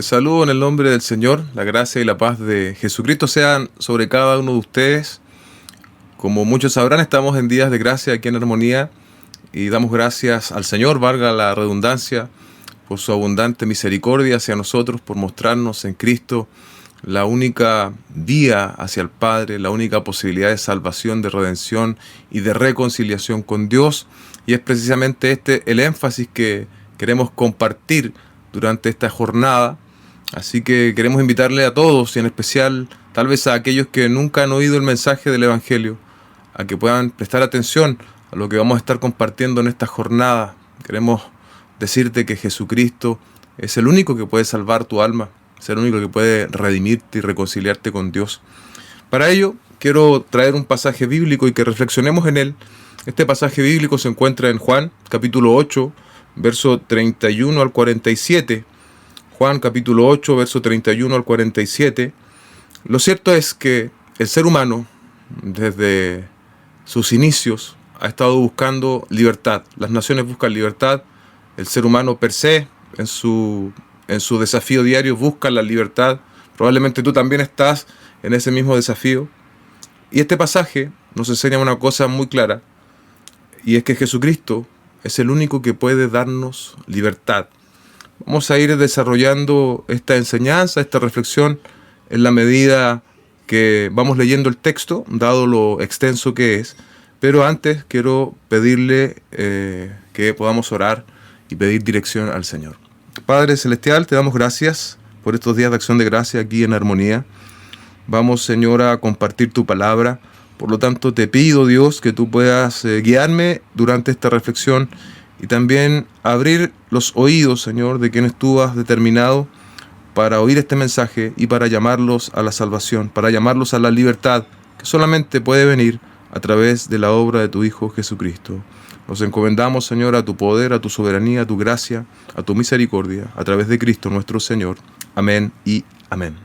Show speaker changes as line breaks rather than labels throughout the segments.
Les saludo en el nombre del Señor. La gracia y la paz de Jesucristo sean sobre cada uno de ustedes. Como muchos sabrán, estamos en días de gracia aquí en Armonía y damos gracias al Señor, valga la redundancia, por su abundante misericordia hacia nosotros, por mostrarnos en Cristo la única vía hacia el Padre, la única posibilidad de salvación, de redención y de reconciliación con Dios. Y es precisamente este el énfasis que queremos compartir durante esta jornada. Así que queremos invitarle a todos, y en especial tal vez a aquellos que nunca han oído el mensaje del Evangelio, a que puedan prestar atención a lo que vamos a estar compartiendo en esta jornada. Queremos decirte que Jesucristo es el único que puede salvar tu alma, es el único que puede redimirte y reconciliarte con Dios. Para ello, quiero traer un pasaje bíblico y que reflexionemos en él. Este pasaje bíblico se encuentra en Juan, capítulo 8, verso 31 al 47. Juan capítulo 8, verso 31 al 47. Lo cierto es que el ser humano, desde sus inicios, ha estado buscando libertad. Las naciones buscan libertad. El ser humano per se, en su desafío diario, busca la libertad. Probablemente tú también estás en ese mismo desafío. Y este pasaje nos enseña una cosa muy clara, y es que Jesucristo es el único que puede darnos libertad. Vamos a ir desarrollando esta enseñanza, esta reflexión, en la medida que vamos leyendo el texto, dado lo extenso que es. Pero antes quiero pedirle que podamos orar y pedir dirección al Señor. Padre Celestial, te damos gracias por estos días de acción de gracia aquí en Armonía. Vamos, Señor, a compartir tu palabra. Por lo tanto, te pido, Dios, que tú puedas guiarme durante esta reflexión y también abrir los oídos, Señor, de quienes tú has determinado para oír este mensaje y para llamarlos a la salvación, para llamarlos a la libertad, que solamente puede venir a través de la obra de tu Hijo Jesucristo. Nos encomendamos, Señor, a tu poder, a tu soberanía, a tu gracia, a tu misericordia, a través de Cristo nuestro Señor. Amén y amén.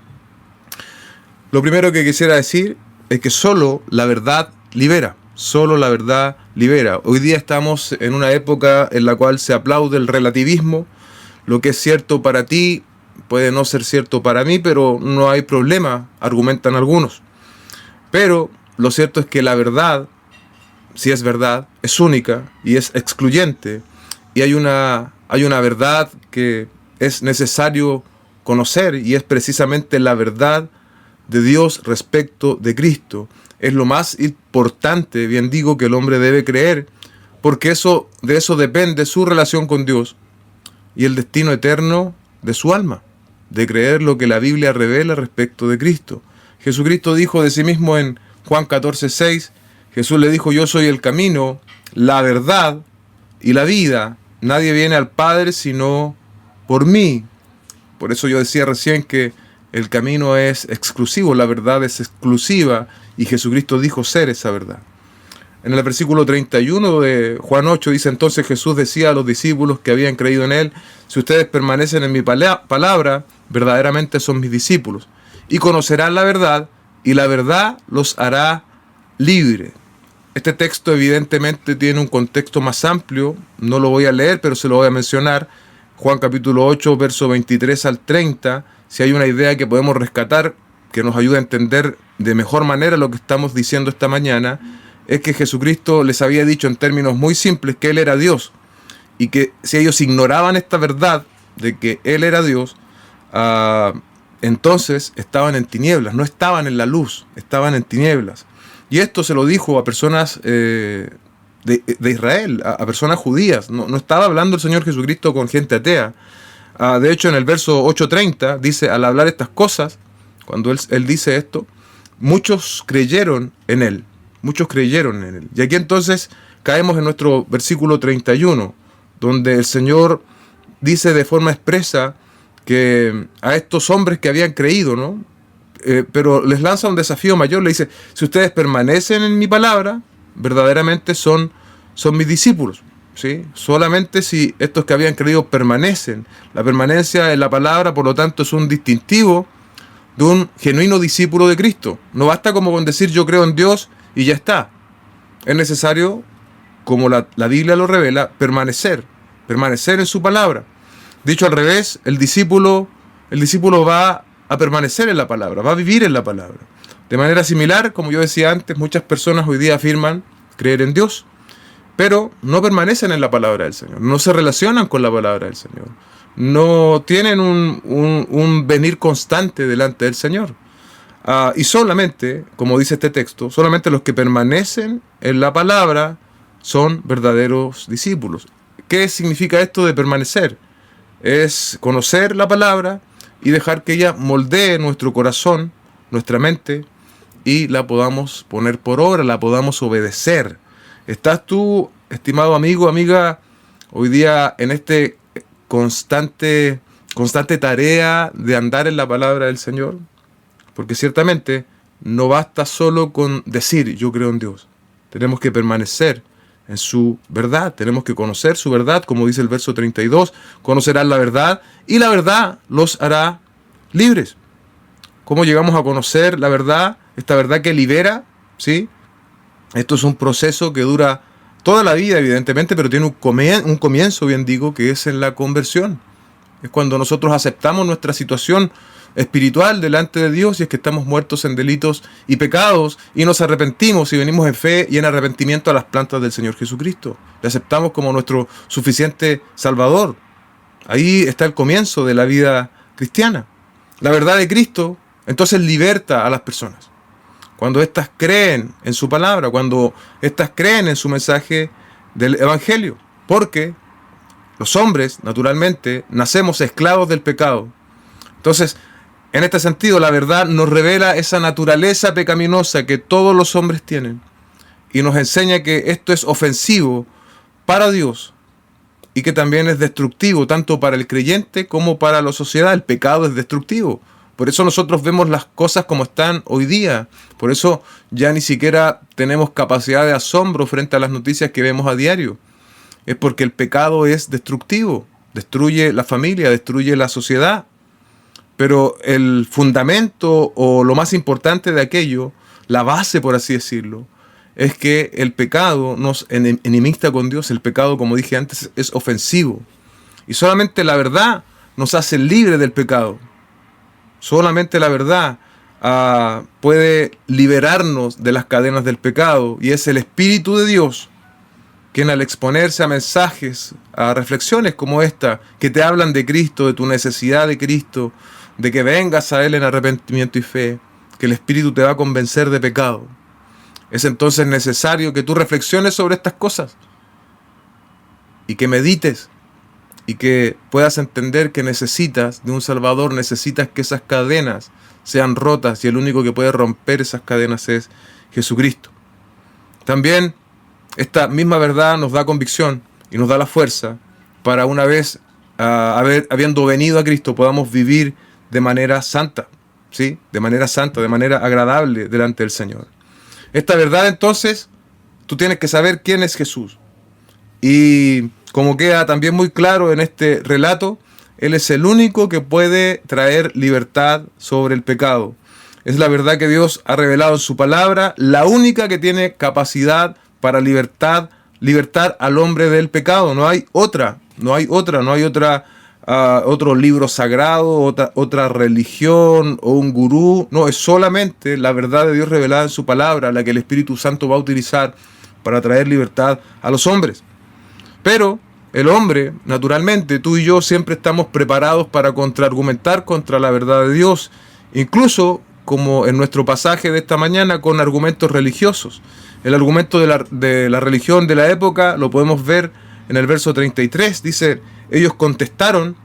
Lo primero que quisiera decir es que solo la verdad libera. Solo la verdad libera. Hoy día estamos en una época en la cual se aplaude el relativismo. Lo que es cierto para ti puede no ser cierto para mí, pero no hay problema, argumentan algunos. Pero lo cierto es que la verdad, si es verdad, es única y es excluyente. Y hay una verdad que es necesario conocer, y es precisamente la verdad de Dios respecto de Cristo. Es lo más importante, bien digo, que el hombre debe creer, porque de eso depende su relación con Dios y el destino eterno de su alma, de creer lo que la Biblia revela respecto de Cristo. Jesucristo dijo de sí mismo en Juan 14:6, Jesús le dijo: yo soy el camino, la verdad y la vida. Nadie viene al Padre sino por mí. Por eso yo decía recién que el camino es exclusivo, la verdad es exclusiva, y Jesucristo dijo ser esa verdad. En el versículo 31 de Juan 8 dice: entonces Jesús decía a los discípulos que habían creído en él: si ustedes permanecen en mi palabra, verdaderamente son mis discípulos, y conocerán la verdad, y la verdad los hará libres. Este texto evidentemente tiene un contexto más amplio, no lo voy a leer, pero se lo voy a mencionar. Juan capítulo 8, verso 23 al 30, si hay una idea que podemos rescatar, que nos ayuda a entender de mejor manera lo que estamos diciendo esta mañana, es que Jesucristo les había dicho en términos muy simples que Él era Dios, y que si ellos ignoraban esta verdad de que Él era Dios, entonces estaban en tinieblas, no estaban en la luz, estaban en tinieblas. Y esto se lo dijo a personas de Israel, a personas judías. No estaba hablando el Señor Jesucristo con gente atea. De hecho, en el verso 8:30 dice: al hablar estas cosas, cuando él dice esto, muchos creyeron en él. Muchos creyeron en él. Y aquí entonces caemos en nuestro versículo 31, donde el Señor dice de forma expresa que a estos hombres que habían creído, ¿no? Pero les lanza un desafío mayor. Le dice: si ustedes permanecen en mi palabra, verdaderamente son mis discípulos. ¿Sí? Solamente si estos que habían creído permanecen. La permanencia en la palabra, por lo tanto, es un distintivo de un genuino discípulo de Cristo. No basta como con decir yo creo en Dios y ya está. Es necesario, como la Biblia lo revela, permanecer en su palabra. Dicho al revés, el discípulo el discípulo va a permanecer en la palabra, va a vivir en la palabra. De manera similar, como yo decía antes, muchas personas hoy día afirman creer en Dios, pero no permanecen en la palabra del Señor, no se relacionan con la palabra del Señor, no tienen un venir constante delante del Señor. Y solamente, como dice este texto, solamente los que permanecen en la palabra son verdaderos discípulos. ¿Qué significa esto de permanecer? Es conocer la palabra y dejar que ella moldee nuestro corazón, nuestra mente, y la podamos poner por obra, la podamos obedecer. ¿Estás tú, estimado amigo, amiga, hoy día en este constante tarea de andar en la palabra del Señor? Porque ciertamente no basta solo con decir yo creo en Dios. Tenemos que permanecer en su verdad, tenemos que conocer su verdad, como dice el verso 32, conocerán la verdad y la verdad los hará libres. ¿Cómo llegamos a conocer la verdad? Esta verdad que libera, ¿sí? Esto es un proceso que dura toda la vida, evidentemente, pero tiene un comienzo, bien digo, que es en la conversión. Es cuando nosotros aceptamos nuestra situación espiritual delante de Dios y es que estamos muertos en delitos y pecados y nos arrepentimos y venimos en fe y en arrepentimiento a las plantas del Señor Jesucristo. Le aceptamos como nuestro suficiente Salvador. Ahí está el comienzo de la vida cristiana. La verdad de Cristo entonces liberta a las personas. Cuando éstas creen en su palabra, cuando éstas creen en su mensaje del Evangelio. Porque los hombres, naturalmente, nacemos esclavos del pecado. Entonces, en este sentido, la verdad nos revela esa naturaleza pecaminosa que todos los hombres tienen y nos enseña que esto es ofensivo para Dios y que también es destructivo tanto para el creyente como para la sociedad. El pecado es destructivo. Por eso nosotros vemos las cosas como están hoy día. Por eso ya ni siquiera tenemos capacidad de asombro frente a las noticias que vemos a diario. Es porque el pecado es destructivo. Destruye la familia, destruye la sociedad. Pero el fundamento o lo más importante de aquello, la base por así decirlo, es que el pecado nos enemista con Dios. El pecado, como dije antes, es ofensivo. Y solamente la verdad nos hace libres del pecado. Solamente la verdad puede liberarnos de las cadenas del pecado. Y es el Espíritu de Dios quien al exponerse a mensajes, a reflexiones como esta, que te hablan de Cristo, de tu necesidad de Cristo, de que vengas a Él en arrepentimiento y fe, que el Espíritu te va a convencer de pecado. Es entonces necesario que tú reflexiones sobre estas cosas y que medites y que puedas entender que necesitas de un Salvador, necesitas que esas cadenas sean rotas y el único que puede romper esas cadenas es Jesucristo. También esta misma verdad nos da convicción y nos da la fuerza para una vez habiendo venido a Cristo podamos vivir de manera santa, ¿sí? De manera santa, de manera agradable delante del Señor. Esta verdad entonces, tú tienes que saber quién es Jesús. Y como queda también muy claro en este relato, Él es el único que puede traer libertad sobre el pecado. Es la verdad que Dios ha revelado en su palabra, la única que tiene capacidad para libertar al hombre del pecado. No hay otra, otro libro sagrado, otra religión o un gurú. No, es solamente la verdad de Dios revelada en su palabra la que el Espíritu Santo va a utilizar para traer libertad a los hombres. Pero el hombre, naturalmente, tú y yo siempre estamos preparados para contraargumentar contra la verdad de Dios, incluso como en nuestro pasaje de esta mañana con argumentos religiosos. El argumento de la religión de la época lo podemos ver en el verso 33, dice: ellos contestaron,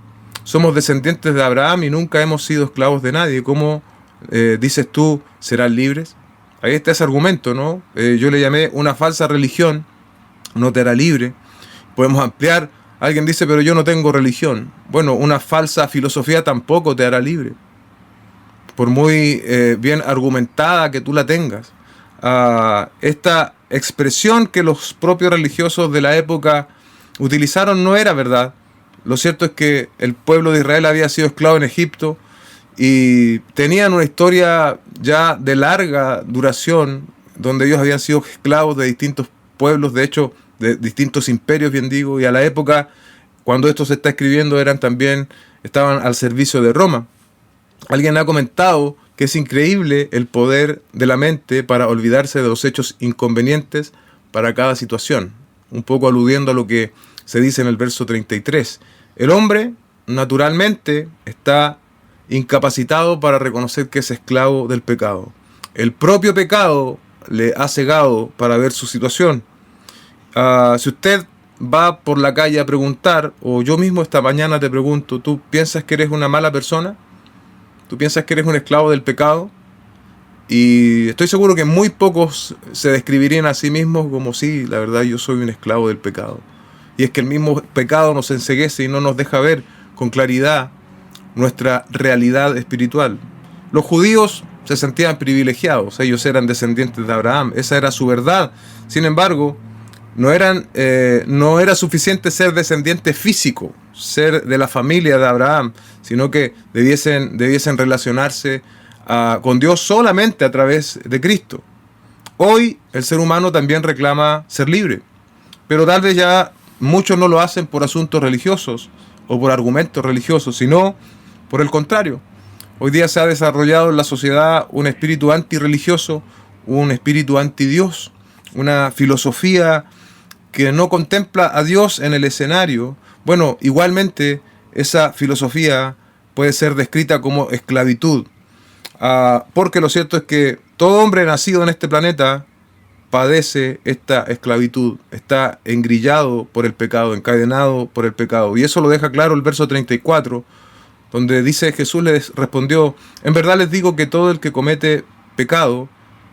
somos descendientes de Abraham y nunca hemos sido esclavos de nadie. ¿Cómo dices tú, serán libres? Ahí está ese argumento, ¿no? Yo le llamé una falsa religión, no te hará libre. Podemos ampliar. Alguien dice, pero yo no tengo religión. Bueno, una falsa filosofía tampoco te hará libre. Por muy bien argumentada que tú la tengas. Esta expresión que los propios religiosos de la época utilizaron no era verdad. Lo cierto es que el pueblo de Israel había sido esclavo en Egipto y tenían una historia ya de larga duración, donde ellos habían sido esclavos de distintos pueblos, de hecho, de distintos imperios, bien digo, y a la época, cuando esto se está escribiendo, estaban al servicio de Roma. Alguien ha comentado que es increíble el poder de la mente para olvidarse de los hechos inconvenientes para cada situación. Un poco aludiendo a lo que se dice en el verso 33. El hombre, naturalmente, está incapacitado para reconocer que es esclavo del pecado. El propio pecado le ha cegado para ver su situación. Si usted va por la calle a preguntar, o yo mismo esta mañana te pregunto, ¿tú piensas que eres una mala persona? ¿Tú piensas que eres un esclavo del pecado? Y estoy seguro que muy pocos se describirían a sí mismos como sí, la verdad yo soy un esclavo del pecado. Y es que el mismo pecado nos enceguece y no nos deja ver con claridad nuestra realidad espiritual. Los judíos se sentían privilegiados, ellos eran descendientes de Abraham, esa era su verdad. Sin embargo, no era suficiente ser descendiente físico, ser de la familia de Abraham, sino que debiesen relacionarse con Dios solamente a través de Cristo. Hoy el ser humano también reclama ser libre, pero tal vez ya muchos no lo hacen por asuntos religiosos o por argumentos religiosos, sino por el contrario. Hoy día se ha desarrollado en la sociedad un espíritu antirreligioso, un espíritu antidios, una filosofía que no contempla a Dios en el escenario. Bueno, igualmente esa filosofía puede ser descrita como esclavitud, porque lo cierto es que todo hombre nacido en este planeta padece esta esclavitud, está engrillado por el pecado, encadenado por el pecado. Y eso lo deja claro el verso 34, donde dice: Jesús les respondió, en verdad les digo que todo el que comete pecado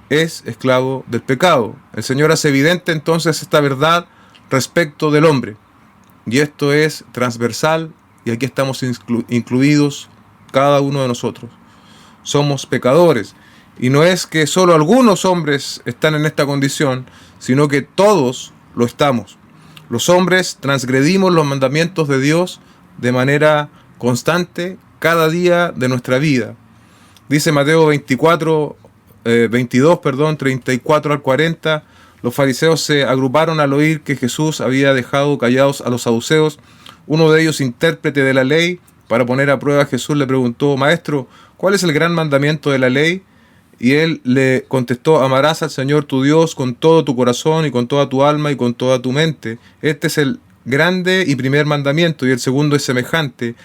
es esclavo del pecado. El Señor hace evidente entonces esta verdad respecto del hombre. Y esto es transversal, y aquí estamos incluidos cada uno de nosotros. Somos pecadores. Y no es que solo algunos hombres están en esta condición, sino que todos lo estamos. Los hombres transgredimos los mandamientos de Dios de manera constante cada día de nuestra vida. Dice Mateo 22, 34 al 40, los fariseos se agruparon al oír que Jesús había dejado callados a los saduceos. Uno de ellos, intérprete de la ley, para poner a prueba a Jesús, le preguntó: Maestro, ¿cuál es el gran mandamiento de la ley? Y él le contestó: amarás al Señor tu Dios con todo tu corazón y con toda tu alma y con toda tu mente. Este es el grande y primer mandamiento, y el segundo es semejante.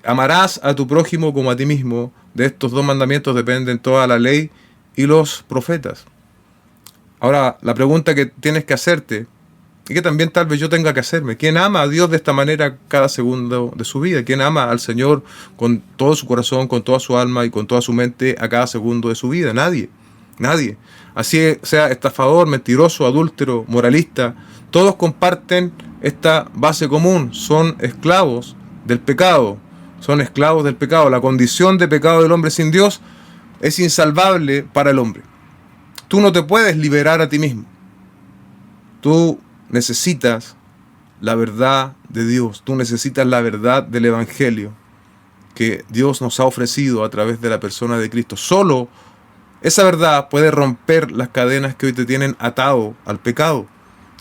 Amarás a tu prójimo como a ti mismo. De estos dos mandamientos dependen toda la ley y los profetas. Ahora, la pregunta que tienes que hacerte, y que también tal vez yo tenga que hacerme: ¿quién ama a Dios de esta manera cada segundo de su vida? ¿Quién ama al Señor con todo su corazón, con toda su alma y con toda su mente a cada segundo de su vida? Nadie, nadie. Así sea estafador, mentiroso, adúltero, moralista, todos comparten esta base común: son esclavos del pecado, son esclavos del pecado. La condición de pecado del hombre sin Dios es insalvable para el hombre. Tú no te puedes liberar a ti mismo. Tú necesitas la verdad de Dios. Tú necesitas la verdad del Evangelio que Dios nos ha ofrecido a través de la persona de Cristo. Solo esa verdad puede romper las cadenas que hoy te tienen atado al pecado.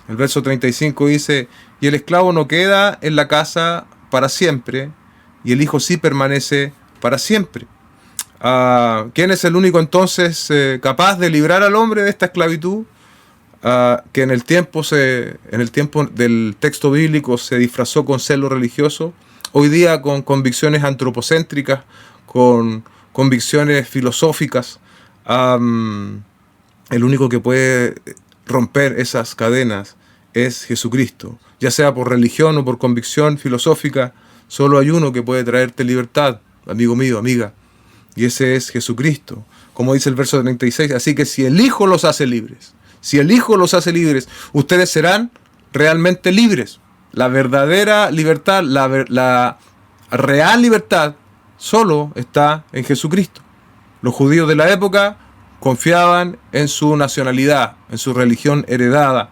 El verso 35 dice: y el esclavo no queda en la casa para siempre, y el hijo sí permanece para siempre. ¿Quién es el único entonces capaz de librar al hombre de esta esclavitud? Que en el tiempo del texto bíblico se disfrazó con celo religioso, hoy día con convicciones antropocéntricas, con convicciones filosóficas. El único que puede romper esas cadenas es Jesucristo, ya sea por religión o por convicción filosófica. Solo hay uno que puede traerte libertad, amigo mío, amiga, y ese es Jesucristo. Como dice el verso 36, así que si el Hijo los hace libres, si el Hijo los hace libres, ustedes serán realmente libres. La verdadera libertad, la real libertad, solo está en Jesucristo. Los judíos de la época confiaban en su nacionalidad, en su religión heredada.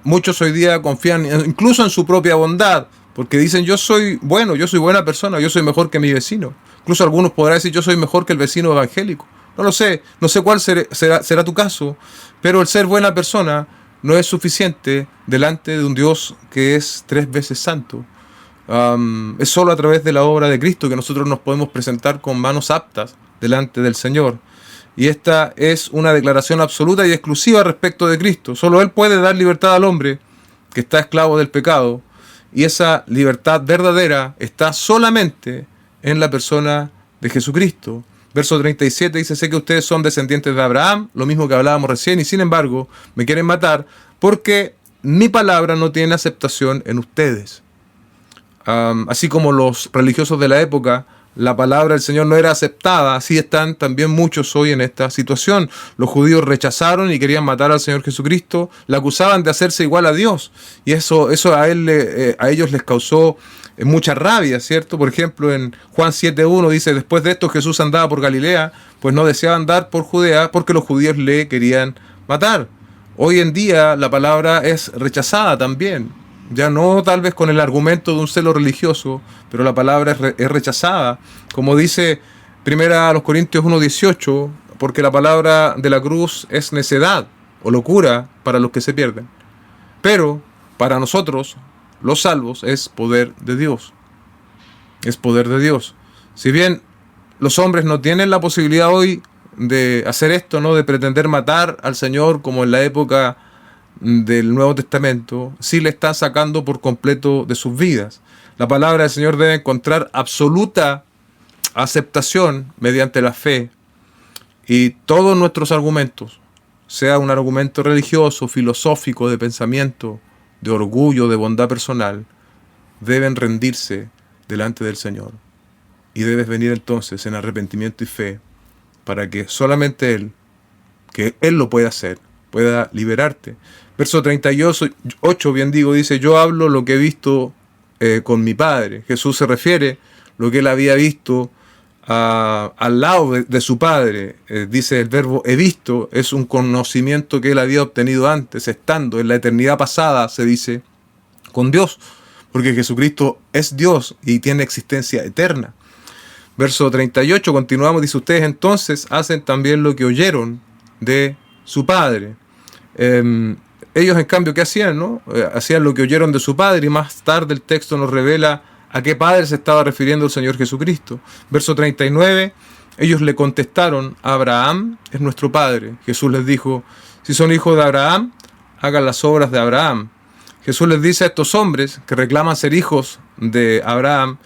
Muchos hoy día confían incluso en su propia bondad, porque dicen: yo soy bueno, yo soy buena persona, yo soy mejor que mi vecino. Incluso algunos podrán decir: yo soy mejor que el vecino evangélico. No lo sé, no sé cuál será tu caso, pero el ser buena persona no es suficiente delante de un Dios que es 3 veces santo. Es solo a través de la obra de Cristo que nosotros nos podemos presentar con manos aptas delante del Señor. Y esta es una declaración absoluta y exclusiva respecto de Cristo. Solo Él puede dar libertad al hombre que está esclavo del pecado. Y esa libertad verdadera está solamente en la persona de Jesucristo. Verso 37 dice: sé que ustedes son descendientes de Abraham, lo mismo que hablábamos recién, y sin embargo me quieren matar porque mi palabra no tiene aceptación en ustedes. Así como los religiosos de la época, la palabra del Señor no era aceptada, así están también muchos hoy en esta situación. Los judíos rechazaron y querían matar al Señor Jesucristo, le acusaban de hacerse igual a Dios, y eso a ellos les causó mucha rabia, ¿cierto? Por ejemplo, en Juan 7:1 dice: después de esto Jesús andaba por Galilea, pues no deseaba andar por Judea, porque los judíos le querían matar. Hoy en día la palabra es rechazada también. Ya no tal vez con el argumento de un celo religioso, pero la palabra es rechazada. Como dice 1 Corintios 1:18, porque la palabra de la cruz es necedad o locura para los que se pierden. Pero para nosotros, los salvos, es poder de Dios. Es poder de Dios. Si bien los hombres no tienen la posibilidad hoy de hacer esto, ¿no? De pretender matar al Señor como en la época del Nuevo Testamento, sí le están sacando por completo de sus vidas. La palabra del Señor debe encontrar absoluta aceptación mediante la fe, y todos nuestros argumentos, sea un argumento religioso, filosófico, de pensamiento, de orgullo, de bondad personal, deben rendirse delante del Señor, y debes venir entonces en arrepentimiento y fe para que solamente Él, que Él lo pueda hacer, pueda liberarte. Verso 38, bien digo, dice: yo hablo lo que he visto con mi Padre. Jesús se refiere lo que Él había visto al lado de su Padre. Dice el verbo he visto, es un conocimiento que Él había obtenido antes, estando en la eternidad pasada, se dice, con Dios, porque Jesucristo es Dios y tiene existencia eterna. Verso 38, continuamos, dice: ustedes entonces hacen también lo que oyeron de su Padre. Ellos, en cambio, ¿qué hacían, no? Hacían lo que oyeron de su Padre, y más tarde el texto nos revela a qué Padre se estaba refiriendo el Señor Jesucristo. Verso 39, ellos le contestaron: Abraham es nuestro Padre. Jesús les dijo: si son hijos de Abraham, hagan las obras de Abraham. Jesús les dice a estos hombres que reclaman ser hijos de Abraham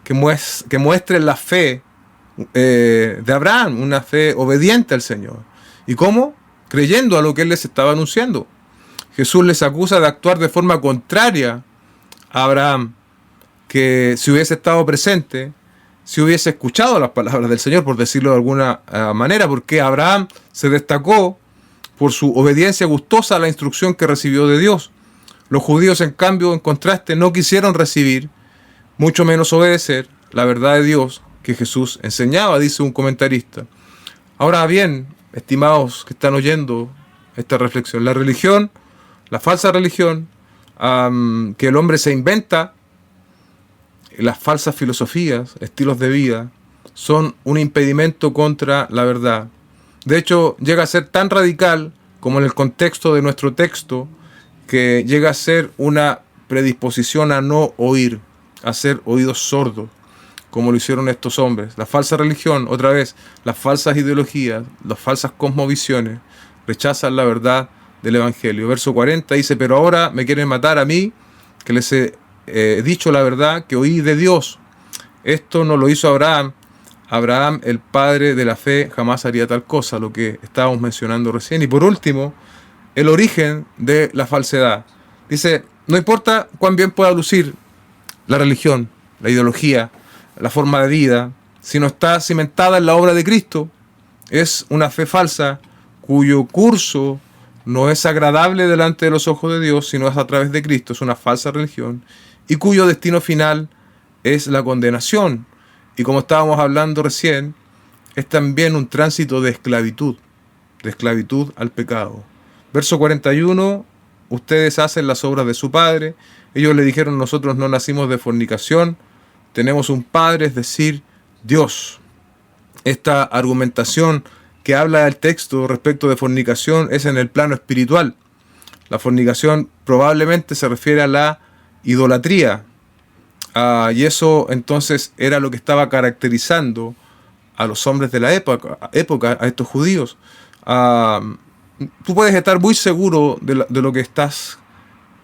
que muestren la fe de Abraham, una fe obediente al Señor. ¿Y cómo? Creyendo a lo que Él les estaba anunciando. Jesús les acusa de actuar de forma contraria a Abraham, que si hubiese estado presente, si hubiese escuchado las palabras del Señor, por decirlo de alguna manera, porque Abraham se destacó por su obediencia gustosa a la instrucción que recibió de Dios. Los judíos, en cambio, en contraste, no quisieron recibir, mucho menos obedecer, la verdad de Dios que Jesús enseñaba, dice un comentarista. Ahora bien, estimados que están oyendo esta reflexión, la religión, la falsa religión que el hombre se inventa, las falsas filosofías, estilos de vida, son un impedimento contra la verdad. De hecho, llega a ser tan radical como en el contexto de nuestro texto, que llega a ser una predisposición a no oír, a ser oídos sordos, como lo hicieron estos hombres. La falsa religión, otra vez, las falsas ideologías, las falsas cosmovisiones, rechazan la verdad del Evangelio. Verso 40 dice: pero ahora me quieren matar a mí, que les he dicho la verdad que oí de Dios. Esto no lo hizo Abraham. Abraham, el padre de la fe, jamás haría tal cosa, lo que estábamos mencionando recién. Y por último, el origen de la falsedad. Dice: no importa cuán bien pueda lucir la religión, la ideología, la forma de vida, si no está cimentada en la obra de Cristo, es una fe falsa cuyo curso no es agradable delante de los ojos de Dios, sino es a través de Cristo. Es una falsa religión y cuyo destino final es la condenación. Y como estábamos hablando recién, es también un tránsito de esclavitud al pecado. Verso 41, ustedes hacen las obras de su padre. Ellos le dijeron: nosotros no nacimos de fornicación, tenemos un padre, es decir, Dios. Esta argumentación que habla del texto respecto de fornicación es en el plano espiritual. La fornicación probablemente se refiere a la idolatría, Y eso entonces era lo que estaba caracterizando a los hombres de la época, a estos judíos. Ah, Tú puedes estar muy seguro de lo que estás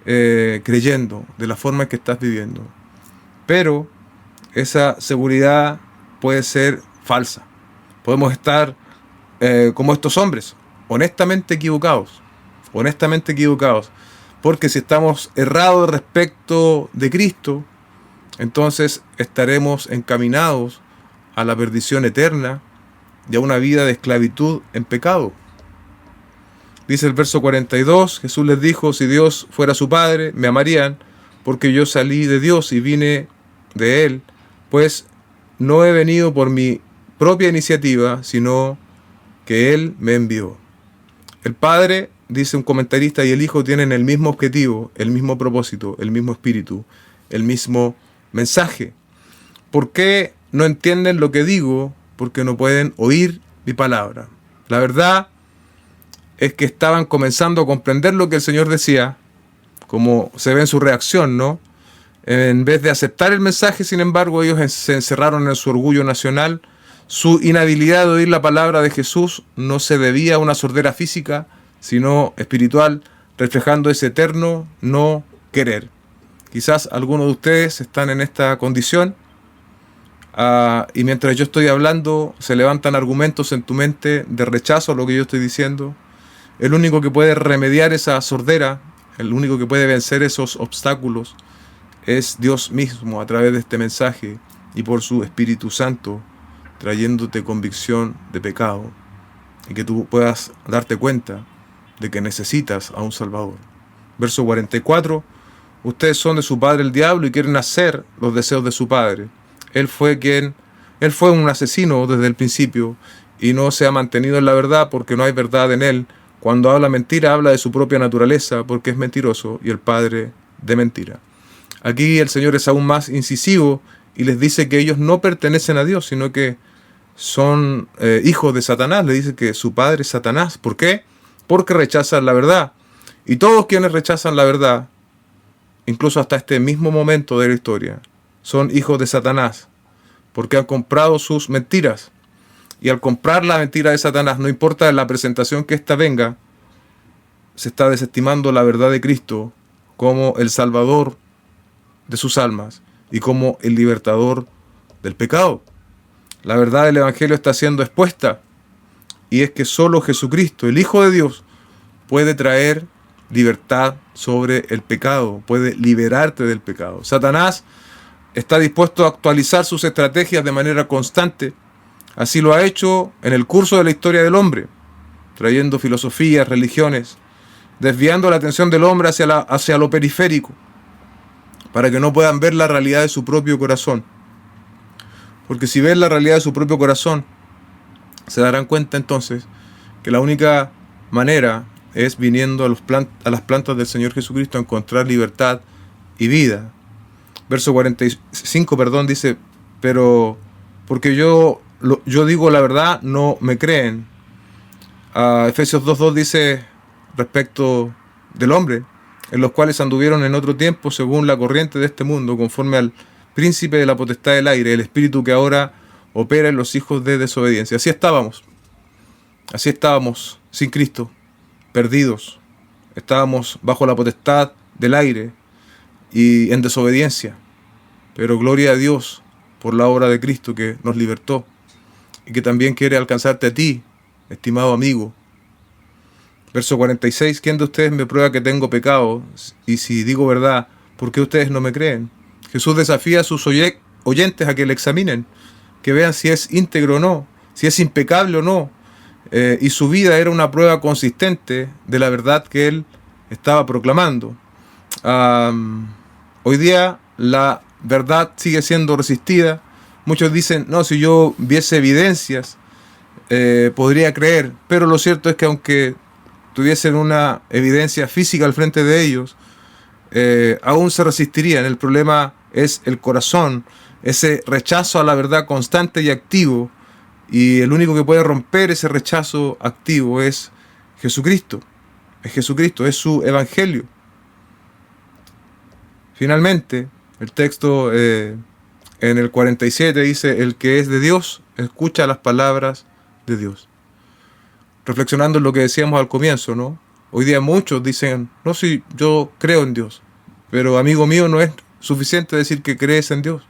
creyendo, de la forma en que estás viviendo, pero esa seguridad puede ser falsa. Podemos estar como estos hombres, honestamente equivocados, porque si estamos errados respecto de Cristo, entonces estaremos encaminados a la perdición eterna y a una vida de esclavitud en pecado. Dice el verso 42, Jesús les dijo: si Dios fuera su Padre, me amarían, porque yo salí de Dios y vine de Él, pues no he venido por mi propia iniciativa, sino que Él me envió. El Padre, dice un comentarista, y el Hijo tienen el mismo objetivo, el mismo propósito, el mismo espíritu, el mismo mensaje. ¿Por qué no entienden lo que digo? Porque no pueden oír mi palabra. La verdad es que estaban comenzando a comprender lo que el Señor decía, como se ve en su reacción, ¿no? En vez de aceptar el mensaje, sin embargo, ellos se encerraron en su orgullo nacional. Su inhabilidad de oír la palabra de Jesús no se debía a una sordera física, sino espiritual, reflejando ese eterno no querer. Quizás algunos de ustedes están en esta condición, y mientras yo estoy hablando se levantan argumentos en tu mente de rechazo a lo que yo estoy diciendo. El único que puede remediar esa sordera, el único que puede vencer esos obstáculos, es Dios mismo a través de este mensaje y por su Espíritu Santo, trayéndote convicción de pecado y que tú puedas darte cuenta de que necesitas a un Salvador. Verso 44, ustedes son de su padre el diablo y quieren hacer los deseos de su padre. Él fue un asesino desde el principio y no se ha mantenido en la verdad porque no hay verdad en él. Cuando habla mentira, habla de su propia naturaleza porque es mentiroso y el padre de mentira. Aquí el Señor es aún más incisivo y les dice que ellos no pertenecen a Dios, sino que son hijos de Satanás. Le dice que su padre es Satanás. ¿Por qué? Porque rechazan la verdad. Y todos quienes rechazan la verdad, incluso hasta este mismo momento de la historia, son hijos de Satanás, porque han comprado sus mentiras. Y al comprar la mentira de Satanás, no importa la presentación que ésta venga, se está desestimando la verdad de Cristo como el Salvador de sus almas y como el libertador del pecado. La verdad del Evangelio está siendo expuesta, y es que solo Jesucristo, el Hijo de Dios, puede traer libertad sobre el pecado, puede liberarte del pecado. Satanás está dispuesto a actualizar sus estrategias de manera constante. Así lo ha hecho en el curso de la historia del hombre, trayendo filosofías, religiones, desviando la atención del hombre hacia lo periférico, para que no puedan ver la realidad de su propio corazón. Porque si ven la realidad de su propio corazón, se darán cuenta entonces que la única manera es viniendo a las plantas del Señor Jesucristo a encontrar libertad y vida. Verso 45, dice: pero porque yo digo la verdad, no me creen. Efesios 2:2 dice respecto del hombre: en los cuales anduvieron en otro tiempo según la corriente de este mundo, conforme al príncipe de la potestad del aire, el espíritu que ahora opera en los hijos de desobediencia. Así estábamos sin Cristo, perdidos. Estábamos bajo la potestad del aire y en desobediencia. Pero gloria a Dios por la obra de Cristo que nos libertó y que también quiere alcanzarte a ti, estimado amigo. Verso 46, ¿quién de ustedes me prueba que tengo pecado? Y si digo verdad, ¿por qué ustedes no me creen? Jesús desafía a sus oyentes a que le examinen, que vean si es íntegro o no, si es impecable o no. Y su vida era una prueba consistente de la verdad que él estaba proclamando. Hoy día la verdad sigue siendo resistida. Muchos dicen: no, si yo viese evidencias, podría creer. Pero lo cierto es que aunque tuviesen una evidencia física al frente de ellos, aún se resistirían. El problema es el corazón, ese rechazo a la verdad constante y activo, y el único que puede romper ese rechazo activo es Jesucristo. Es Jesucristo, es su evangelio. Finalmente, El texto en el 47 dice, el que es de Dios, escucha las palabras de Dios. Reflexionando en lo que decíamos al comienzo, ¿no? Hoy día muchos dicen, no, sí, yo creo en Dios, pero amigo mío, no es suficiente decir que crees en Dios.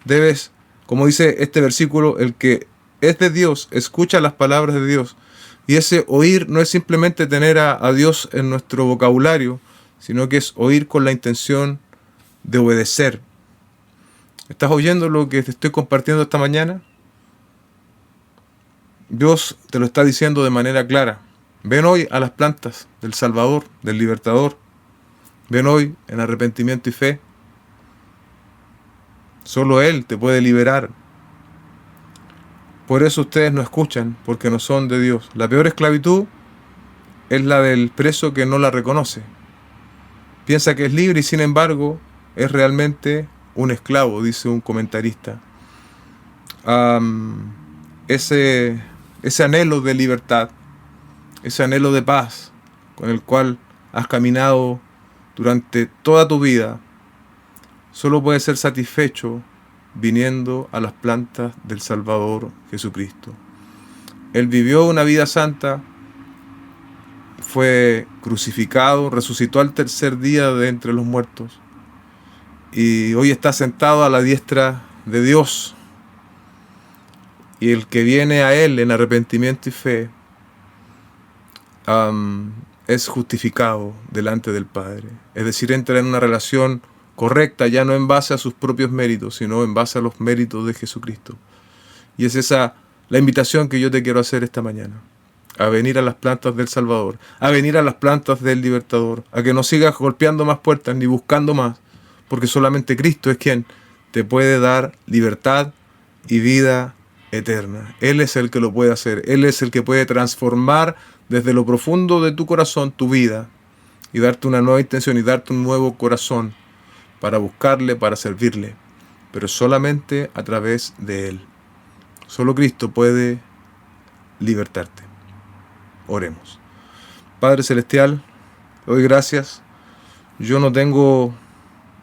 Debes, como dice este versículo, el que es de Dios, escucha las palabras de Dios. Y ese oír no es simplemente tener a Dios en nuestro vocabulario, sino que es oír con la intención de obedecer. ¿Estás oyendo lo que te estoy compartiendo esta mañana? Dios te lo está diciendo de manera clara. Ven hoy a las plantas del Salvador, del Libertador. Ven hoy en arrepentimiento y fe. Solo Él te puede liberar. Por eso ustedes no escuchan, porque no son de Dios. La peor esclavitud es la del preso que no la reconoce. Piensa que es libre y sin embargo es realmente un esclavo, dice un comentarista. Ese anhelo de libertad, ese anhelo de paz con el cual has caminado durante toda tu vida, solo puede ser satisfecho viniendo a las plantas del Salvador Jesucristo. Él vivió una vida santa, fue crucificado, resucitó al tercer día de entre los muertos y hoy está sentado a la diestra de Dios. Y el que viene a Él en arrepentimiento y fe es justificado delante del Padre. Es decir, entra en una relación correcta, ya no en base a sus propios méritos, sino en base a los méritos de Jesucristo. Y es esa la invitación que yo te quiero hacer esta mañana. A venir a las plantas del Salvador, a venir a las plantas del Libertador, a que no sigas golpeando más puertas ni buscando más, porque solamente Cristo es quien te puede dar libertad y vida eterna. Él es el que lo puede hacer. Él es el que puede transformar desde lo profundo de tu corazón tu vida y darte una nueva intención y darte un nuevo corazón para buscarle, para servirle, pero solamente a través de Él. Solo Cristo puede libertarte. Oremos. Padre Celestial, te doy gracias. Yo no tengo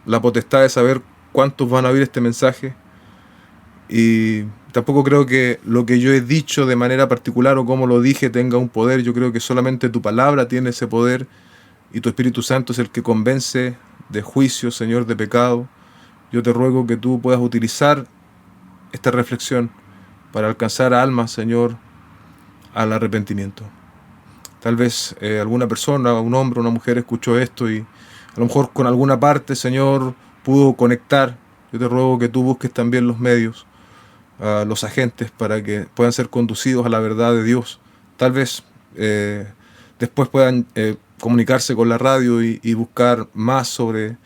la potestad de saber cuántos van a oír este mensaje y tampoco creo que lo que yo he dicho de manera particular o como lo dije tenga un poder. Yo creo que solamente tu palabra tiene ese poder y tu Espíritu Santo es el que convence de juicio, Señor, de pecado. Yo te ruego que tú puedas utilizar esta reflexión para alcanzar almas, Señor, al arrepentimiento. Tal vez alguna persona, un hombre o una mujer escuchó esto y a lo mejor con alguna parte, Señor, pudo conectar. Yo te ruego que tú busques también los medios, los agentes, para que puedan ser conducidos a la verdad de Dios. Tal vez después puedan comunicarse con la radio y buscar más sobre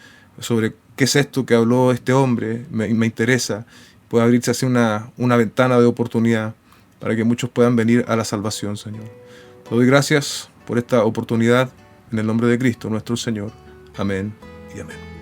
qué es esto que habló este hombre, me interesa. Puede abrirse así una ventana de oportunidad para que muchos puedan venir a la salvación, Señor. Te doy gracias por esta oportunidad en el nombre de Cristo, nuestro Señor. Amén y amén.